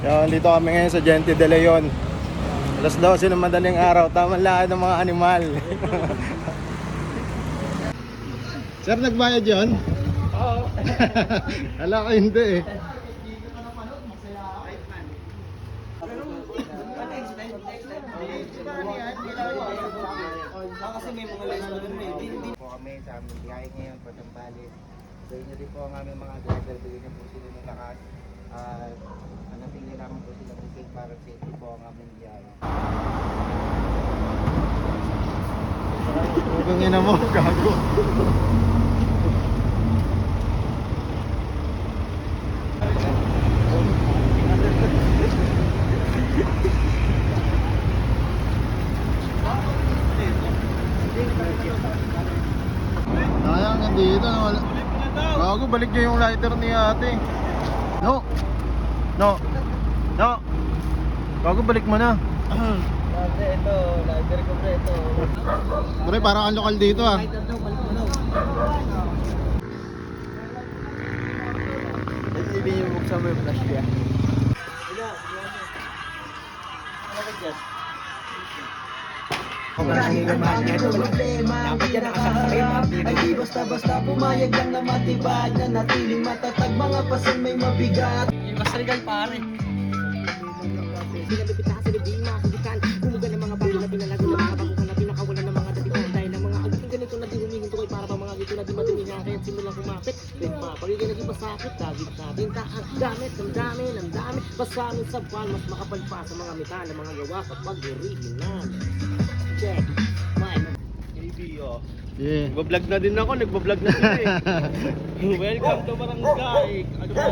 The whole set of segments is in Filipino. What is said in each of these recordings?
Yun, dito kami ngayon sa Gente de Leon. Alas 12 ng madaling araw, tamang lahat ng mga animal. Sir, nagbayad yun? Oo. Hala ko hindi eh. Kasi may mga lesson doon eh. Po kami sa aming biyahe ngayon po ng Balis. So inyo din po ang aming mga driver, bigyan niyo po sila ng lakas. At hanapin niyo naman po sila ng safe para safety po ang aming biyahe. Huwag ina mo, gago. Sayang, nandito na wala. Gago, balik niya yung lighter ni ate. No. No. No. Gago, balik mo na. Kasi ito, lighter ko pre, ito. Pre, parang ang lokal dito ah. Lighter daw, balik mo daw. Hindi niyo buksan mo yung flash kaya. Ano ka dyan? Ay di basta-basta pumayag lang na matibay na natiling matatag mga pasin may mabigat. Mas regal pare. Pinabibita sa libing mga kubitan Bumuga ng mga bago na pinalago ng mga bago na pinakawalan ng mga datingan Dahil ang mga agutin ganito na di humihinto ko'y para pa mga gito na di matumingan Kaya't simulang kumapit Pagiging naging masakit Dagit natin taan gamit Ang dami Pasamin sa buwan Mas makapalpa sa mga metal Ang mga gawa kapag original Check Mike Yeah. Nagbablog na din ako, nagbablog na din eh. Welcome to Barangay. Ano ba?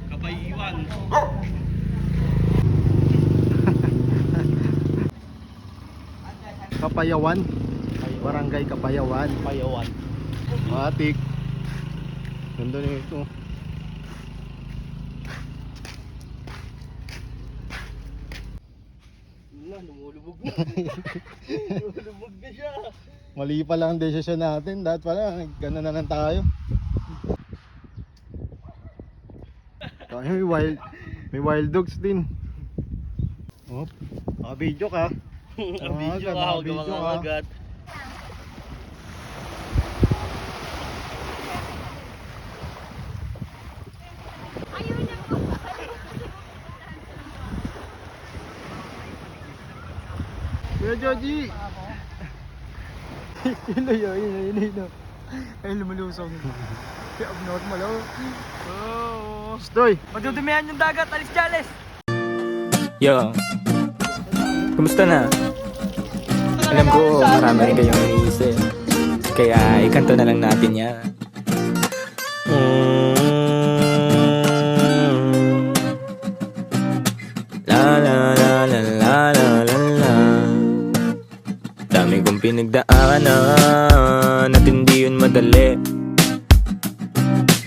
Kabayiwan. Kapayawan. Barangay Kapayawan. Kabayiwan. Matik. Ganda na ito. Lumulubog na. Lumulubog na siya. Mali pa lang ang desisyon natin. Dapat pala, gano'n na lang tayo. Tayo may wild dogs din. Oh, video ka. Ang video Agad, ka, huwag video ka ka. mga agad. Kuya Joji! Ilo. Ay, lumulusong. Kaya abnormal oh. Oh. Stoy! Magdudumihan yung dagat, alis Jales! Yo, kumusta na? Alam ko marami rin kayong iniisip, kaya ikanto na lang natin yan. La la la la la la la la. Dami kong pinagdaanan at hindi yun madali.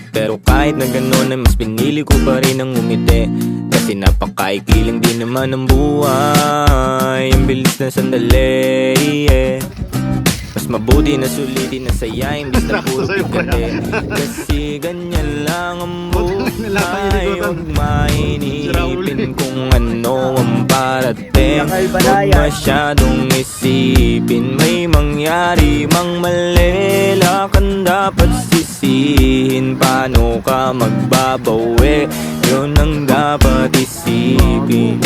Pero kahit na gano'n ay mas pinili ko pa rin ang umiti. Kasi napakaikli lang din naman ang buhay. Ang bilis ng sandali, yeah. Mas mabuti na sulitin na saya imbis na puro pigate. Kasi ganyan lang ang buhay. Huwag mainipin kung ano ang parating. Huwag masyadong isipin may mangyari mang mali. Lakan dapat sisihin paano ka magbabawi. Yun ang dapat isipin.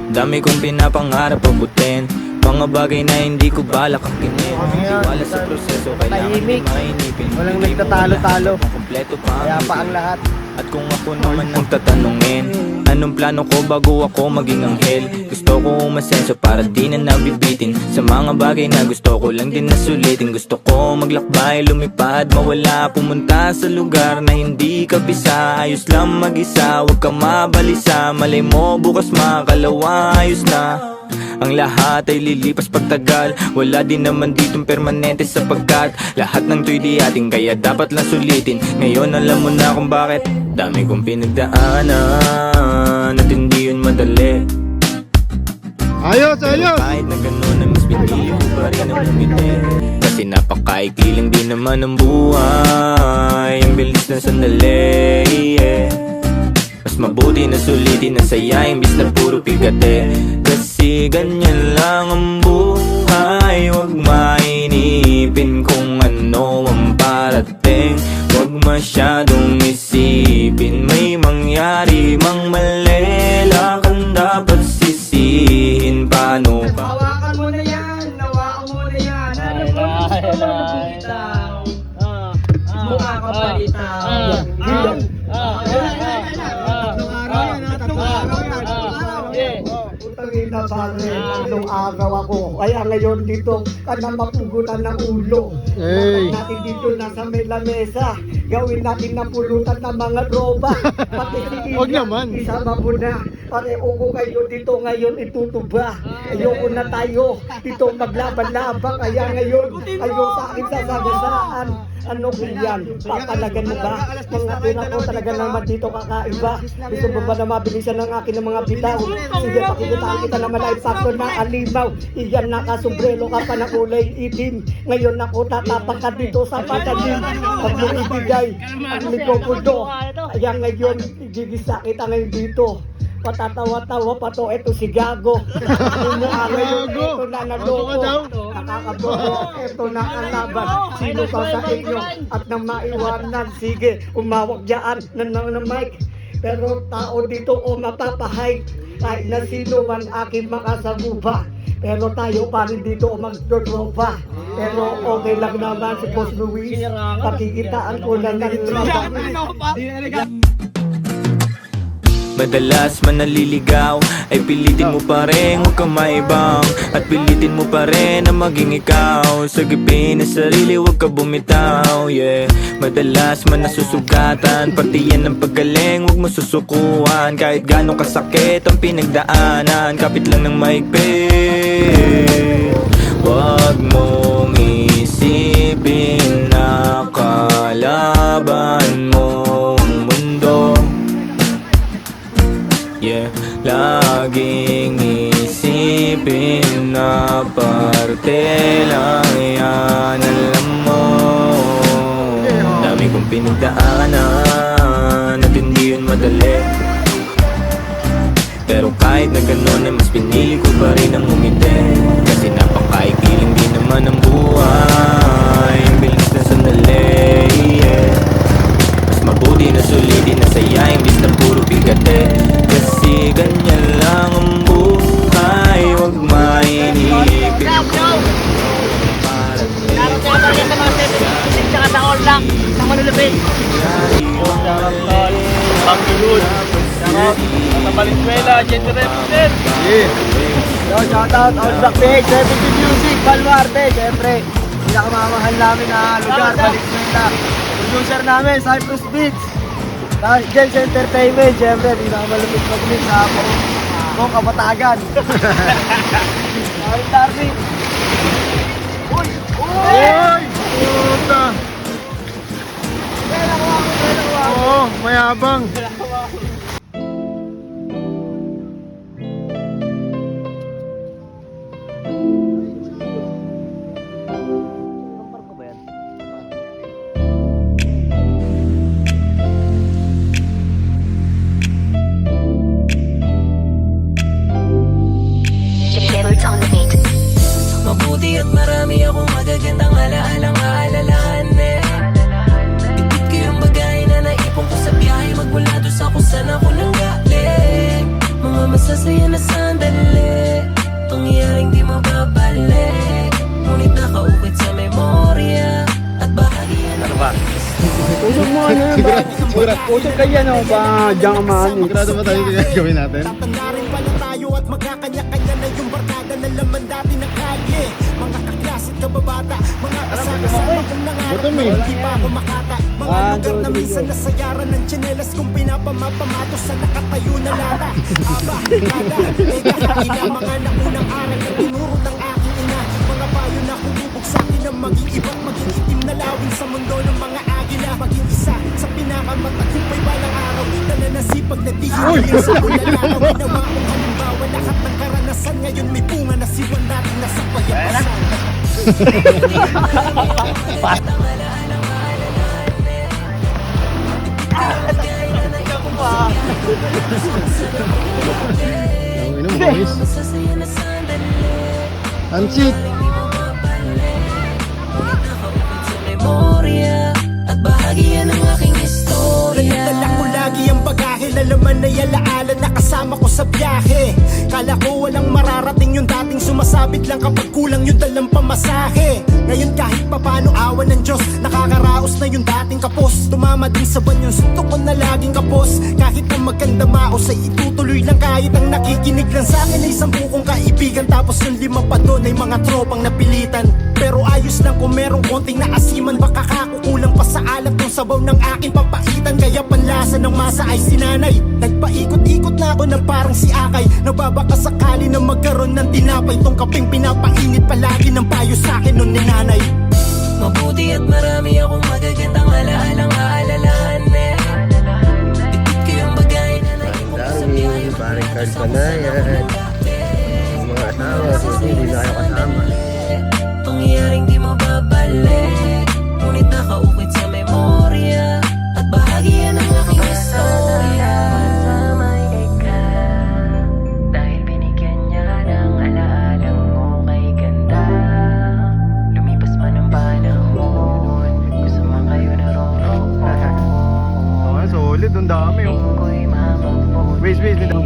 Dami kong pinapangarap abutin, mga bagay na hindi ko balak akinin. Tiwala sa proseso, kailangan Tahimik. mainipin. Walang Hindi mo nagtatalo-talo. alam kung kompleto pa Kaya ang pa ang ibig. lahat. At kung ako naman ang tatanungin, anong plano ko bago ako maging anghel? Gusto ko umasenso para di na nabibitin sa mga bagay na gusto ko lang din na sulitin. Gusto ko maglakbay, lumipad, mawala, pumunta sa lugar na hindi ka bisa. Ayos lang mag-isa, huwag ka mabalisa. Malay mo bukas makalawa, ayos na. Ang lahat ay lilipas pagtagal. Wala din naman ditong permanente sapagkat lahat ng to'y di ating, kaya dapat lang sulitin. Ngayon alam mo na kung bakit. Dami kong pinagdaanan at hindi yun madali. Ayos, Pero ayos! kahit na gano'n ay mas pinili ko pa rin ang umiti. Kasi napakaikli lang din naman ang buhay. Ang bilis ng sandali, yeah. mabuti na sulitin ang saya imbis na puro pigate. Kasi ganyan lang ang buhay, huwag mainipin kung ano ang parating. Huwag masyadong isipin, may mangyari mang mali, lang kang dapat sisihin. Paano pa? Hawakan mo na yan! Hawakan mo na yan! Ano ba gusto mo bitaw? Mukha ka palitaw! Tangina pare, nung araw ako, kaya ngayon dito ka na mapugutan ng ulo. Hey. Natin dito nasa may lamesa, gawin natin na pulutan ng mga roba. Pati si Huwag naman. isama mo na, pareho ko kayo dito ngayon itutuba. Ayoko na tayo dito maglaban-laban, kaya ngayon ayaw sa akin sasagasaan. Ano ko yan? Papalagan mo ba? Mga tira ko talaga naman dito kakaiba. Gusto mo ba na mabilisan ng akin ng mga bitaw? Sige, pakikitaan kita naman ay faktor na alimaw. Iyan nakasombrelo ka pa na kulay itim. Ngayon ako tatapak ka dito sa patalim. Pag mo ibigay ang mikopudo. Kaya ngayon, igigisa kita ngayon dito. Patatawa-tawa pa to, eto si Gago. Ano nga ngayon, eto na naloko. Nakakabobo, eto na ang laban. Sino ka sa inyo at nang maiwanan? Sige, umawag dyan ng mic. Pero tao dito o mapapahay. Kahit na sino man aking makasaguba. Pero tayo pa rin dito o magdotropa. Pero okay lang naman si Boss Luis. Pakikitaan ko na ng laban. Madalas man naliligaw ay pilitin mo pa rin huwag kang maibang. At pilitin mo pa rin na maging ikaw. Sagipin na sarili huwag ka bumitaw, yeah. Madalas man nasusugatan, pati yan ang paggaling huwag mo susukuhan. Kahit gano'ng kasakit ang pinagdaanan, kapit lang ng maigpit. Huwag mong isipin na kalaban mong mundo. Yeah, laging isipin na parte lang yan, alam mo. Dami kong pinagdaanan at hindi yun madali. Pero kahit na ganun ay mas pinili ko pa rin ang umiti. Kasi napakaikiling din naman ang buhay, ang bilis na sandali, yeah. Mas mabuti na sulitin na saya imbis na puro bigate. Kasi ganyan lang ang buhay, huwag mainipin kung parating. Tsaka sa Orlac, sa Manulupin. Pangilud. Sa Valenzuela, Gender Represent. Yeah. Shoutout on the page, 70 Music, Baluarte, syempre. Pinakamamahal namin na lugar, Valenzuela. Producer namin, Cypress Beats. Tapos Gens Entertainment, syempre, pinakamalapit mag-mix sa buong Kapatagan. Ay, Darby. Uy! Oy! Puta! Oo, mayabang. Mabuti at marami akong magagandang alaalang aalalahanin. Ipit ko yung bagay na naipon ko sa biyahe magmula doon sa kung saan ako nanggaling. Mga masasaya na sandali, pangyayaring di mababalik. Ngunit nakaukit sa memorya at bahagyan ng Usog mo ano yun ba? Usog kaya no ba? Diyan ka maano. Sigurado ba tayo yung gagawin natin? Tatandarin pa lang tayo at magkakanya-kanya na yung barkada na laman dati na kalye. Mga kaklasit kababata, mga kasama-sama kong nangarap Gutom na eh. hindi pa ako makata. Mga lugar na minsan nasayaran ng tsinelas kung pinapamapamatos sa nakatayo na lata. Aba, kada, ina mga naunang aral na tinuro ng aking ina. Mga payo na kumubog sa akin na maging iba't maging itim na lawin sa mundo ng mga agila. Maging isa sa pinakamatagumpay balang araw na nanasipag na dihiling sa ulalaraw. Ginawa kong halimbawa lahat ng karanasan ngayon may bunga na siwan natin nasa payapasan. Ang inom, boys. Ansit. Dala ko lagi ang bagahe na laman na alaala na kasama ko sa biyahe. Kala ko walang mararating yung dating sumasabit lang kapag kulang yung dalang pamasahe. Ngayon kahit papano awa ng Diyos, nakakaraos na yung dating kapos. Tumama din sa banyo, suntok ko na laging kapos. Kahit na maganda maos ay itutuloy lang kahit ang nakikinig lang sa akin ay 10 kong kaibigan. Tapos yung 5 pa doon ay mga tropang napilitan. Pero ayos lang kung merong konting naasiman, baka kakukulang pa sa alat ng sabaw ng aking papaitan. Kaya panlasa ng masa ay sinanay. Nagpaikot-ikot na ako na parang si Akay. Nagbabaka sakali na magkaroon ng tinapay. Tong kaping pinapainit palagi ng payo sa akin nun ni nanay. Mabuti at marami akong magagandang alaalang aalalahanin. Ipit ko yung bagay na naging mo sa biyahe. Parang card pa na yan. Mga asawa, hindi na kayo kasama. Pangyayaring di mababalik, ngunit nakaukit sa memorya at bahagi yan ng aking istorya. Samay ikaw, dahil binigyan niya ng alaalang okay ganda. Lumipas man ang panahon, gusto man kayo naroroon. Okay, solid. Ang dami, oh. Ko'y mamamon. Wait, may dami.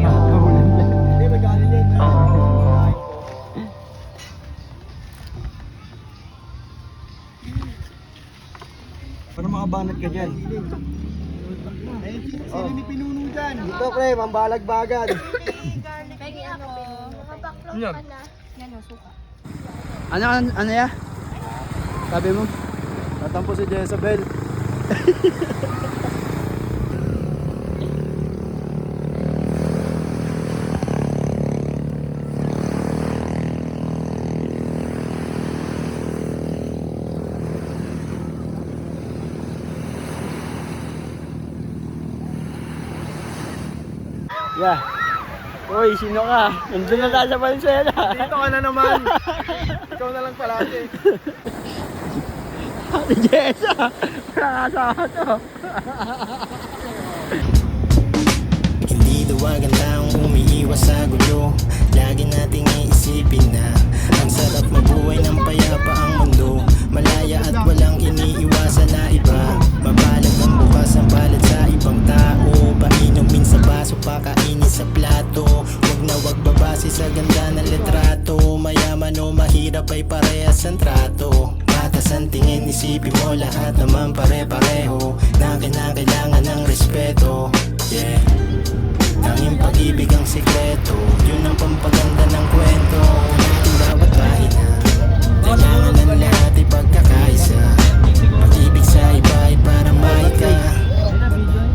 Para makabanat ka dyan. Dito pre, mambalagbagan. Pwede ako, makabaklog ka na. Yan o, suka. Ano ya? Sabi mo? Tatampo si Jezabel. Yeah. Uy, sino ka? Nandun na tayo sa Valenzuela. Dito ka na naman. Ikaw na lang palagi. Ate Jessa! Nakakasama to. Hindi duwagan taong umiiwas sa gulo. Lagi nating iisipin na ang sarap mabuhay ng payapa ang mundo. Malaya at walang iniiwasan na iba. Mabalag ang bukas ang balat sa ibang tao. Painumin sa baso, pakainin sa plato. Huwag na wag babase sa ganda ng litrato. Mayaman o mahirap ay parehas ang trato. Matas ang tingin, isipin mo lahat naman pare-pareho. Na kinakailangan ng respeto. Yeah. Tanging pag-ibig ang sikreto. Yun ang pampaganda ng